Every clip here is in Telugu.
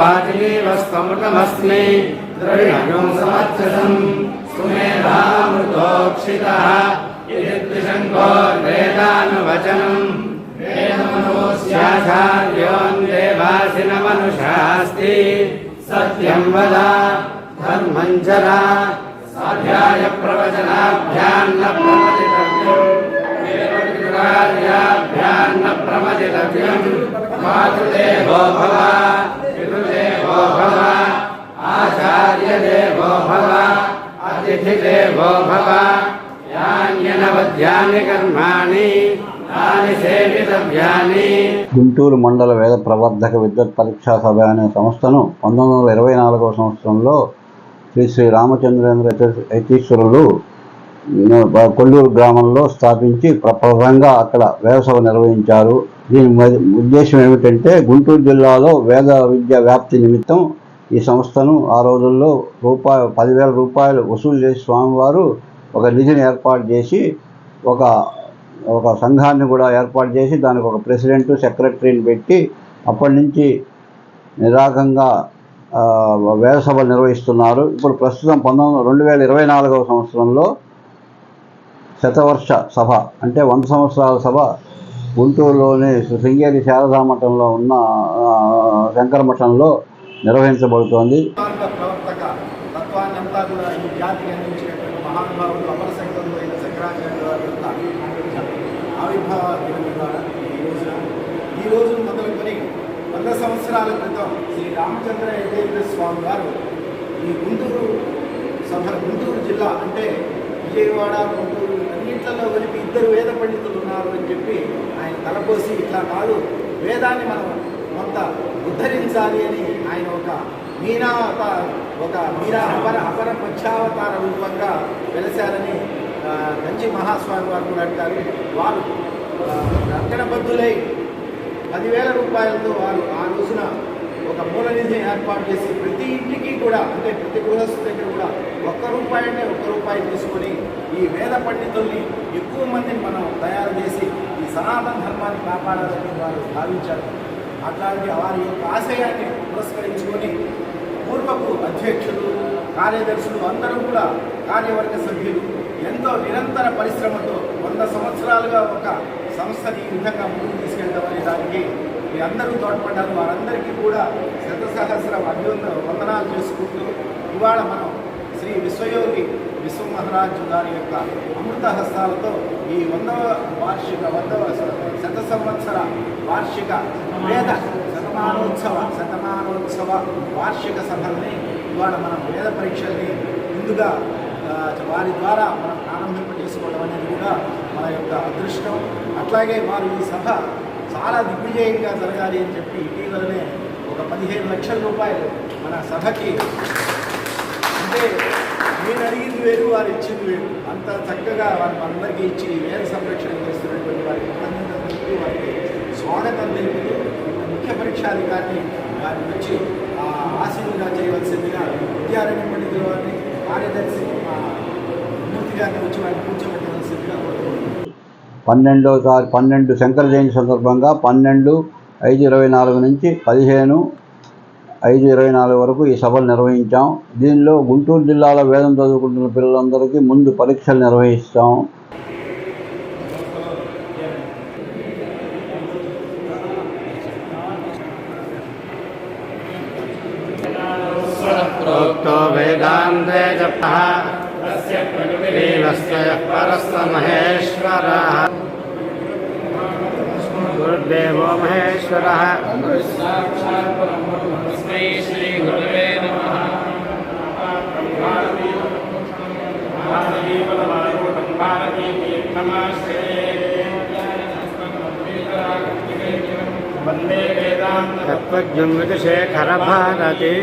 वाचीवस्तमृतमस्मि द्रविणं समक्षसं सुमेधामृतोक्षितः यदिद्विषङ्गोर्वेदानुवचनं वेदमनोस्याचार्योन् देवासिनमनुषास्ति सत्यं वद धर्मं चर स्वाध्याय प्रवचनाभ्यान्न प्रमदितव्यं प्रमदितव्यं मातृदेवो भव पितृदेवो भव आचार्यदेवो भव अतिथिदेवो भव यान्यनवद्यानि कर्माणि तानि सेवितव्यानि. గుంటూరు మండల వేద ప్రవర్ధక విద్వత్ పరీక్షా సభ అనే సంస్థను 1924వ సంవత్సరంలో శ్రీ రామచంద్రేంద్ర యతీశ్వరులు కొల్లూరు గ్రామంలో స్థాపించి ప్రప్రదంగా అక్కడ వేద సభ నిర్వహించారు. దీని ఉద్దేశం ఏమిటంటే గుంటూరు జిల్లాలో వేద విద్య వ్యాప్తి నిమిత్తం ఈ సంస్థను ఆ రోజుల్లో 10,000 రూపాయలు వసూలు చేసి స్వామివారు ఒక నిధిని ఏర్పాటు చేసి ఒక సంఘాన్ని కూడా ఏర్పాటు చేసి దానికి ఒక ప్రెసిడెంట్ సెక్రటరీని పెట్టి అప్పటి నుంచి నిరాకంగా వేద సభలు నిర్వహిస్తున్నారు. ఇప్పుడు ప్రస్తుతం 2024వ సంవత్సరంలో శతవర్ష సభ అంటే 100 సంవత్సరాల సభ గుంటూరులోని శృంగేరి శారదా మఠంలో ఉన్న శంకర మఠంలో నిర్వహించబడుతోంది. ఈ రోజు మొదలుకొని 100 సంవత్సరాల క్రితం శ్రీ రామచంద్ర యతీంద్ర స్వామి వారు ఈ గుంటూరు జిల్లా అంటే విజయవాడ, గుంటూరు అన్నింటిలో కలిపి 2 వేద పండితులు ఉన్నారు అని చెప్పి ఆయన తలపోసి ఇట్లా కాదు వేదాన్ని మనం కొంత ఉద్ధరించాలి అని ఆయన ఒక మీనా అపర పక్షావతార రూపంగా వెలసారని కంచి మహాస్వామి వారు కూడా అంటారు. వారు రక్షణబద్ధులై 10,000 రూపాయలతో వారు ఆ రోజున ఒక మూల నిధిని ఏర్పాటు చేసి ప్రతి ఇంటికి కూడా అంటే ప్రతి గృహస్థు దగ్గర కూడా ₹1 తీసుకొని ఈ వేద పండితుల్ని ఎక్కువ మందిని మనం తయారు చేసి ఈ సనాతన ధర్మాన్ని కాపాడాలని వారు భావించారు. అట్లాంటి వారి యొక్క ఆశయాన్ని పురస్కరించుకొని పూర్వపు అధ్యక్షులు, కార్యదర్శులు అందరూ కూడా కార్యవర్గ సభ్యులు ఎంతో నిరంతర పరిశ్రమతో 100 సంవత్సరాలుగా ఒక సంస్థని ఈ విధంగా ముందుకు తీసుకెళ్తామనే దానికి మీ అందరూ తోడ్పడ్డారు. వారందరికీ కూడా శతసహస్ర వందనాలు చేసుకుంటూ ఇవాళ మనం శ్రీ విశ్వయోగి విశ్వమహారాజు గారి యొక్క అమృత హస్తాలతో ఈ 100వ శత సంవత్సర వార్షిక వేద శతమానోత్సవ వార్షిక సభల్ని ఇవాళ మనం వేద పరీక్షల్ని ముందుగా వారి ద్వారా మనం ప్రారంభింపజేసుకోవడం అనేది కూడా మన యొక్క అదృష్టం. అట్లాగే వారు ఈ సభ చాలా దిగ్విజయంగా జరగాలి అని చెప్పి ఇటీవలనే ఒక 15 లక్షల రూపాయలు మన సభకి అంటే నేను అడిగింది వేరు, వారు ఇచ్చింది వేరు, అంత చక్కగా వారి అందరికీ ఇచ్చి వేద సంరక్షణ చేస్తున్నటువంటి వారికి కృతజ్ఞతలు, వారికి స్వాగతం తెలుపుతూ ముఖ్య పరీక్షాధికారిని వారిని వచ్చి ఆశీర్వాదంగా చేయవలసిందిగా విద్యారణ్య పండితుల వారిని కార్యదర్శి మూర్తి గారిని వచ్చి వారిని కూర్చోబెట్టవలసిందిగా కోరుకుంటున్నాను. 12 శంకర జయంతి సందర్భంగా 12/5/24 నుంచి 15/5/24 వరకు ఈ సభలు నిర్వహించాం. దీనిలో గుంటూరు జిల్లాలో వేదం చదువుకుంటున్న పిల్లలందరికీ ముందు పరీక్షలు నిర్వహిస్తాం. వేదాంతే జపః తస్య ప్రకృతిరేవస్య పరస్య మహేశ్వరః గురుదేవో మహేశ్వరః సాక్షాత్ పరబ్రహ్మ తస్మై శ్రీ గురవే నమః. వందే వేదాంత తత్వజ్ఞం విదుషేఖర భారతి.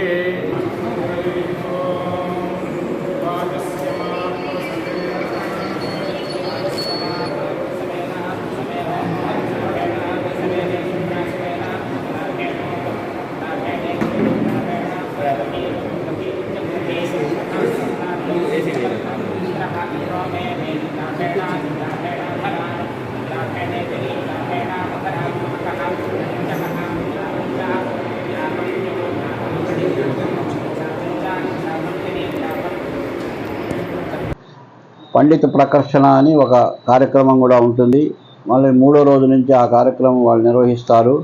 పండిత ప్రకర్షణ అని ఒక కార్యక్రమం కూడా ఉంటుంది. మళ్ళీ 3వ రోజు నుంచి ఆ కార్యక్రమం వాళ్ళు నిర్వహిస్తారు.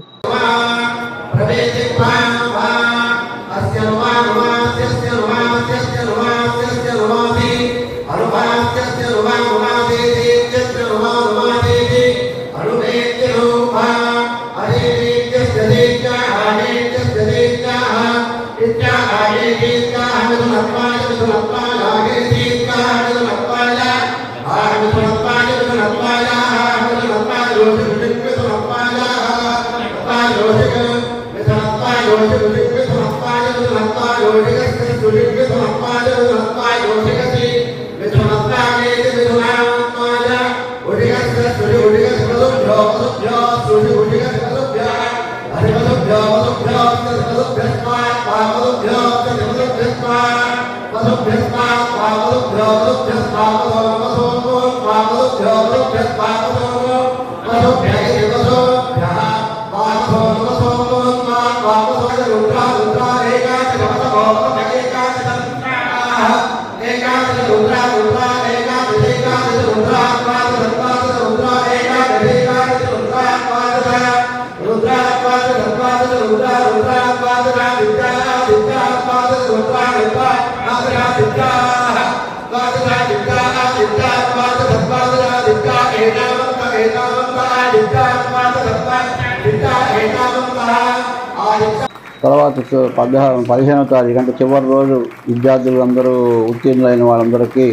తర్వాత 15వ తారీఖు అంటే చివరి రోజు విద్యార్థులందరూ ఉత్తీర్ణులైన వాళ్ళందరికీ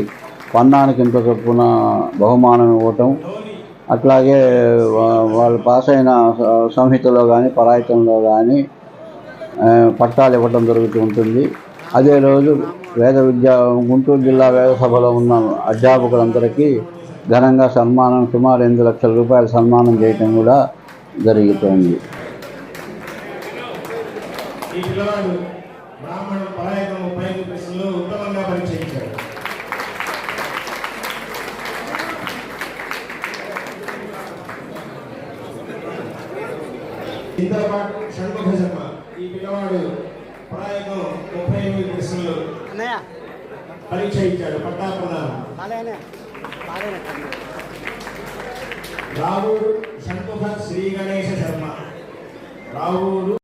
పన్నానికి ఇంత చొప్పున బహుమానం ఇవ్వటం, అట్లాగే వాళ్ళు పాస్ అయిన సంహితలో కానీ పరాయితంలో కానీ పట్టాలు ఇవ్వటం జరుగుతూ ఉంటుంది. అదే రోజు గుంటూరు జిల్లా వేద సభలో ఉన్న అధ్యాపకులందరికీ ఘనంగా సన్మానం, సుమారు 8 లక్షల రూపాయల సన్మానం చేయటం కూడా జరుగుతుంది. ఈ పిల్లవాడు బ్రాహ్మణం పరాయకం 35 ప్రశ్నలు ఉత్తమంగా పరిచయించాడు. ఇందులో పాటు షణ్ముఖ శర్మ ఈ పిల్లవాడు పరాయకం 38 ప్రశ్నలు పరీక్ష ఇచ్చాడు. పట్టాప్రదానం. రావూరు షణ్ముఖ శ్రీ గణేశ శర్మ. రావూరు